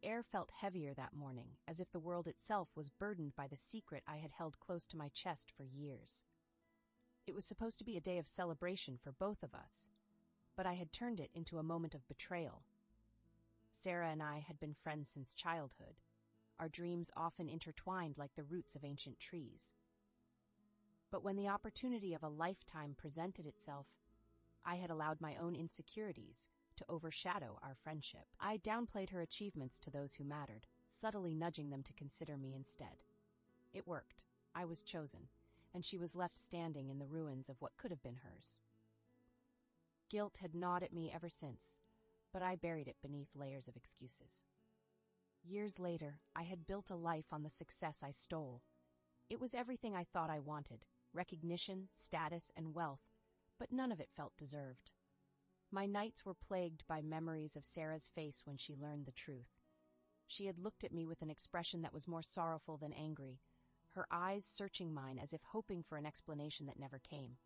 The air felt heavier that morning, as if the world itself was burdened by the secret I had held close to my chest for years. It was supposed to be a day of celebration for both of us, but I had turned it into a moment of betrayal. Sarah and I had been friends since childhood, our dreams often intertwined like the roots of ancient trees. But when the opportunity of a lifetime presented itself, I had allowed my own insecurities to overshadow our friendship. I downplayed her achievements to those who mattered, subtly nudging them to consider me instead. It worked. I was chosen, and she was left standing in the ruins of what could have been hers. Guilt had gnawed at me ever since, but I buried it beneath layers of excuses. Years later, I had built a life on the success I stole. It was everything I thought I wanted: recognition, status, and wealth, but none of it felt deserved. My nights were plagued by memories of Sarah's face when she learned the truth. She had looked at me with an expression that was more sorrowful than angry, her eyes searching mine as if hoping for an explanation that never came.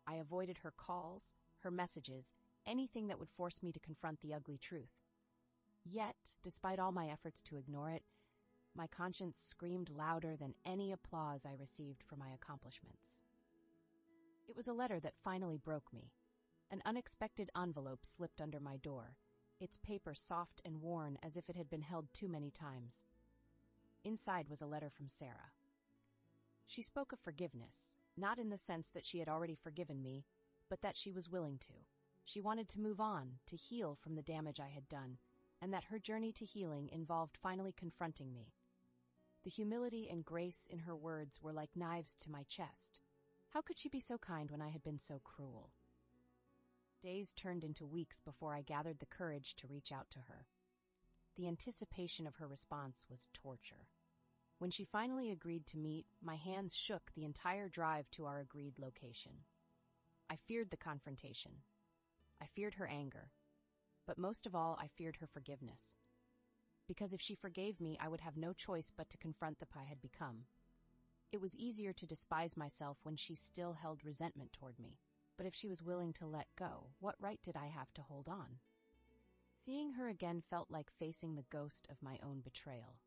I avoided her calls, her messages, anything that would force me to confront the ugly truth. Yet, despite all my efforts to ignore it, my conscience screamed louder than any applause I received for my accomplishments. It was a letter that finally broke me. An unexpected envelope slipped under my door, its paper soft and worn as if it had been held too many times. Inside was a letter from Sarah. She spoke of forgiveness, not in the sense that she had already forgiven me, but that she was willing to. She wanted to move on, to heal from the damage I had done, and that her journey to healing involved finally confronting me. The humility and grace in her words were like knives to my chest. How could she be so kind when I had been so cruel? Days turned into weeks before I gathered the courage to reach out to her. The anticipation of her response was torture. When she finally agreed to meet, my hands shook the entire drive to our agreed location. I feared the confrontation. I feared her anger. But most of all, I feared her forgiveness. Because if she forgave me, I would have no choice but to confront the I had become. It was easier to despise myself when she still held resentment toward me. But if she was willing to let go, what right did I have to hold on? Seeing her again felt like facing the ghost of my own betrayal.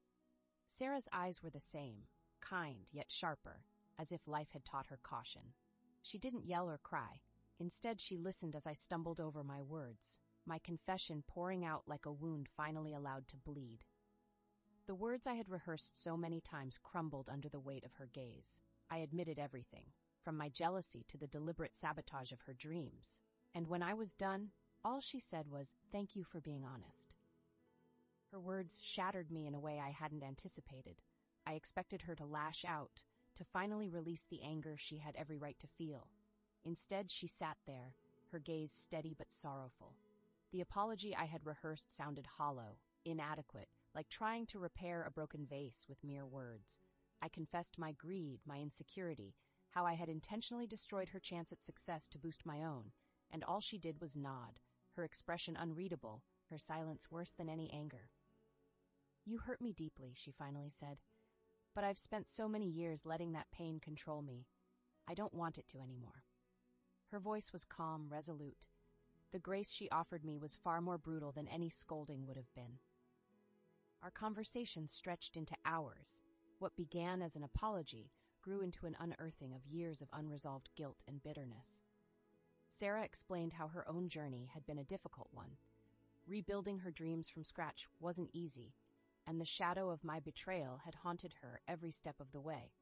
Sarah's eyes were the same, kind yet sharper, as if life had taught her caution. She didn't yell or cry. Instead, she listened as I stumbled over my words, my confession pouring out like a wound finally allowed to bleed. The words I had rehearsed so many times crumbled under the weight of her gaze. I admitted everything, from my jealousy to the deliberate sabotage of her dreams. And when I was done, all she said was, "Thank you for being honest." Her words shattered me in a way I hadn't anticipated. I expected her to lash out, to finally release the anger she had every right to feel. Instead, she sat there, her gaze steady but sorrowful. The apology I had rehearsed sounded hollow, inadequate, like trying to repair a broken vase with mere words. I confessed my greed, my insecurity, how I had intentionally destroyed her chance at success to boost my own, and all she did was nod, her expression unreadable, her silence worse than any anger. "You hurt me deeply," she finally said, "but I've spent so many years letting that pain control me. I don't want it to anymore." Her voice was calm, resolute. The grace she offered me was far more brutal than any scolding would have been. Our conversation stretched into hours. What began as an apology grew into an unearthing of years of unresolved guilt and bitterness. Sarah explained how her own journey had been a difficult one. Rebuilding her dreams from scratch wasn't easy, and the shadow of my betrayal had haunted her every step of the way.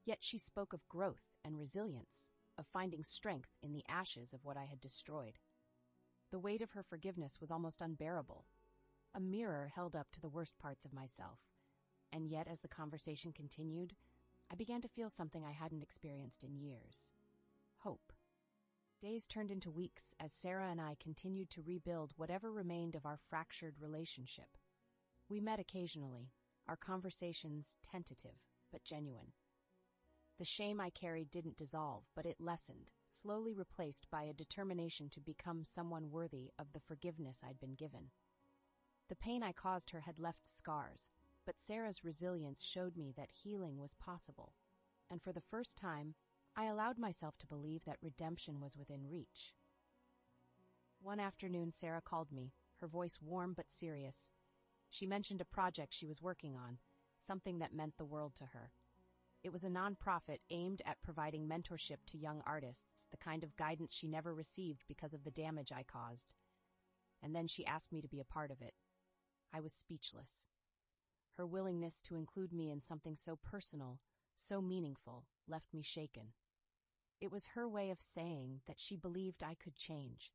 Yet she spoke of growth and resilience, of finding strength in the ashes of what I had destroyed. The weight of her forgiveness was almost unbearable, a mirror held up to the worst parts of myself. And yet, as the conversation continued, I began to feel something I hadn't experienced in years: hope. Days turned into weeks as Sarah and I continued to rebuild whatever remained of our fractured relationship. We met occasionally, our conversations tentative but genuine. The shame I carried didn't dissolve, but it lessened, slowly replaced by a determination to become someone worthy of the forgiveness I'd been given. The pain I caused her had left scars, but Sarah's resilience showed me that healing was possible. And for the first time, I allowed myself to believe that redemption was within reach. One afternoon, Sarah called me, her voice warm but serious. She mentioned a project she was working on, something that meant the world to her. It was a nonprofit aimed at providing mentorship to young artists, the kind of guidance she never received because of the damage I caused. And then she asked me to be a part of it. I was speechless. Her willingness to include me in something so personal, so meaningful, left me shaken. It was her way of saying that she believed I could change,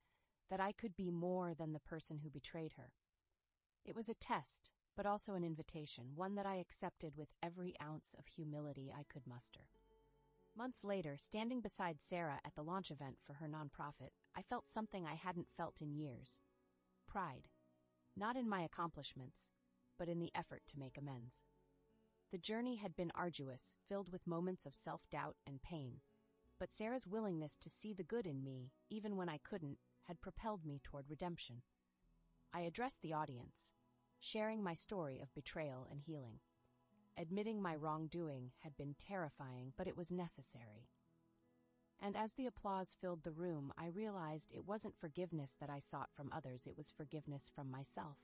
that I could be more than the person who betrayed her. It was a test, but also an invitation, one that I accepted with every ounce of humility I could muster. Months later, standing beside Sarah at the launch event for her nonprofit, I felt something I hadn't felt in years. Pride. Not in my accomplishments, but in the effort to make amends. The journey had been arduous, filled with moments of self-doubt and pain, but Sarah's willingness to see the good in me, even when I couldn't, had propelled me toward redemption. I addressed the audience, sharing my story of betrayal and healing. Admitting my wrongdoing had been terrifying, but it was necessary. And as the applause filled the room, I realized it wasn't forgiveness that I sought from others, it was forgiveness from myself.